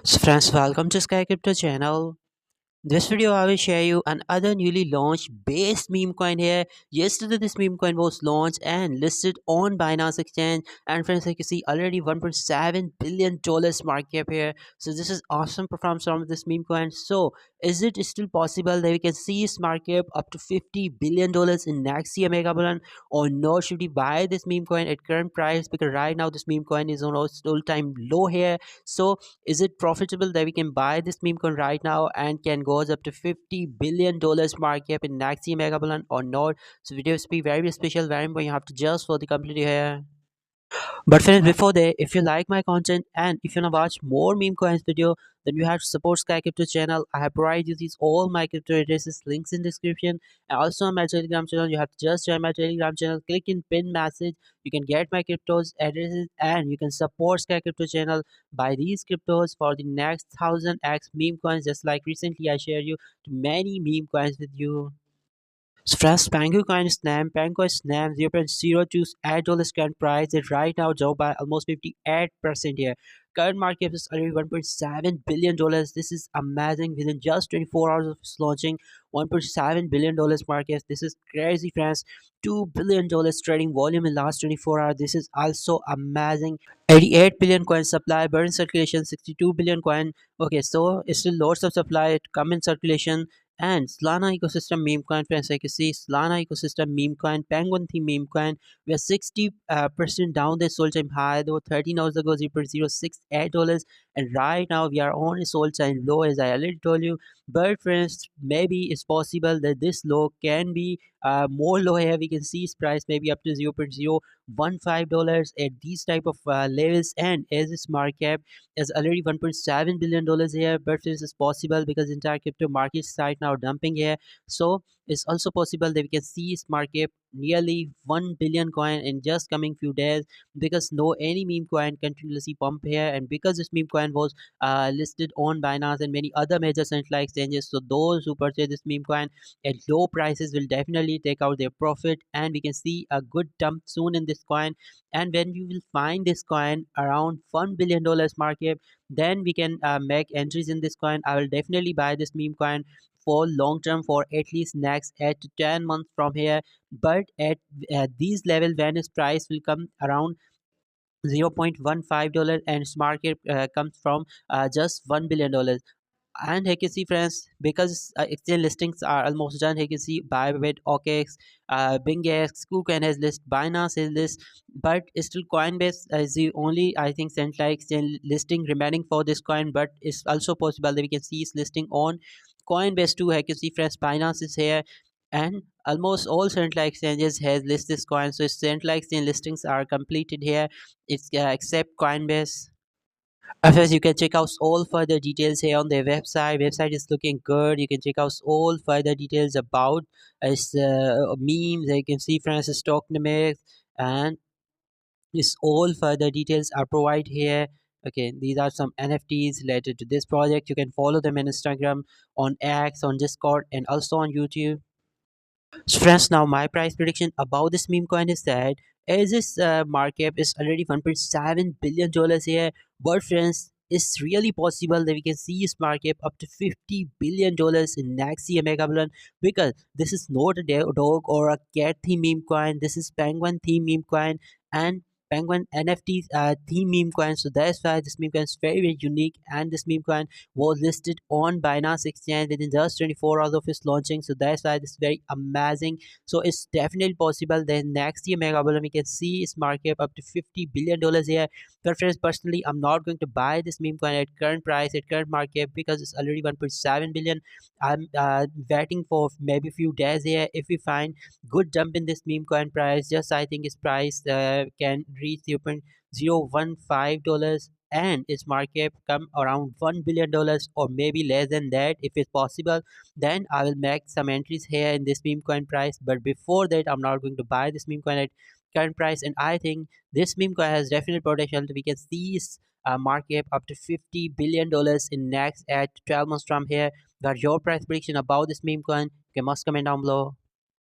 So friends, welcome to Sky Crypto channel. This video I will share you another newly launched base meme coin here. Yesterday this meme coin was launched and listed on Binance Exchange, and friends, like you see already $1.7 billion market cap here. So this is awesome performance from this meme coin. So is it still possible that we can see its market cap up to $50 billion in next year mega bullion, or not? Should we buy this meme coin at current price, because right now this meme coin is on all-time low here? So is it profitable that we can buy this meme coin right now and can goes up to $50 billion market cap in next year mega bullion or not? So videos be very special, very important. You have to just for the complete here. But friends, before that, if you like my content and if you wanna watch more meme coins video, then you have to support Sky Crypto channel. I have provided you these all my crypto addresses, links in description, and also on my Telegram channel. You have to just join my Telegram channel, click in pin message. You can get my cryptos addresses and you can support Sky Crypto channel by these cryptos for the next 1000x meme coins. Just like recently I shared you to many meme coins with you. So first, Pangu coin Pangu Snam 0.02 $8 current price is right now dropped by almost 58% here. Current market is already $1.7 billion. This is amazing. Within just 24 hours of its launching, $1.7 billion market. This is crazy, friends. $2 billion trading volume in last 24 hours. This is also amazing. 88 billion coin supply, burn circulation, 62 billion coin. Okay, so it's still lots of supply to come in circulation. And Solana ecosystem meme coin, friends, like you see, Solana ecosystem meme coin, Penguin theme meme coin. We are 60% down this all time high, though 13 hours ago, $0.068. And right now, we are on its all time low, as I already told you. But, friends, maybe it's possible that this low can be more low here. We can see its price maybe up to $0.015 at these type of levels. And as its market cap is already $1.7 billion here, but this is possible because entire crypto market is right now dumping here. So it's also possible that we can see its market nearly 1 billion coin in just coming few days, because no any meme coin continuously pump here, and because this meme coin was listed on Binance and many other major central exchanges. So those who purchase this meme coin at low prices will definitely take out their profit, and we can see a good dump soon in this coin. And when we will find this coin around $1 billion market, then we can make entries in this coin. I will definitely buy this meme coin for long term, for at least next 8 to 10 months from here. But at these level, when its price will come around $0.15 and its market comes from just $1 billion. And you can see, friends, because exchange listings are almost done, you can see Bybit, OKX, BingX, KuCoin has list, Binance has list, but still Coinbase is the only, I think, central exchange listing remaining for this coin. But it's also possible that we can see its listing on Coinbase too. You can see, friends, Binance is here, and almost all central exchanges has list this coin. So central exchange listings are completed here. It's except Coinbase. Otherwise, you can check out all further details here on their website. Website is looking good. You can check out all further details about its memes. You can see Francis tokenomics, and this all further details are provided here. Okay, these are some NFTs related to this project. You can follow them on Instagram, on X, on Discord, and also on YouTube. So friends, now my price prediction about this meme coin is that as this market is already $1.7 billion here, but friends, it's really possible that we can see this market up to $50 billion in next year mega bullion, because this is not a dog or a cat theme meme coin. This is penguin theme meme coin and penguin NFT theme meme coin. So that's why this meme coin is very unique, and this meme coin was listed on Binance Exchange within just 24 hours of its launching. So that's why this is very amazing. So it's definitely possible that next year mega bullion we can see its market up to $50 billion here. But friends, personally, I'm not going to buy this meme coin at current price, at current market, because it's already 1.7 billion. I'm waiting for maybe few days here. If we find good jump in this meme coin price, just I think its price can reach $0.015, and its market come around $1 billion or maybe less than that. If it's possible, then I will make some entries here in this meme coin price. But before that, I'm not going to buy this meme coin at current price. And I think this meme coin has definite potential. We can see its market up to $50 billion in next at 12 months from here. But your price prediction about this meme coin, you must comment down below.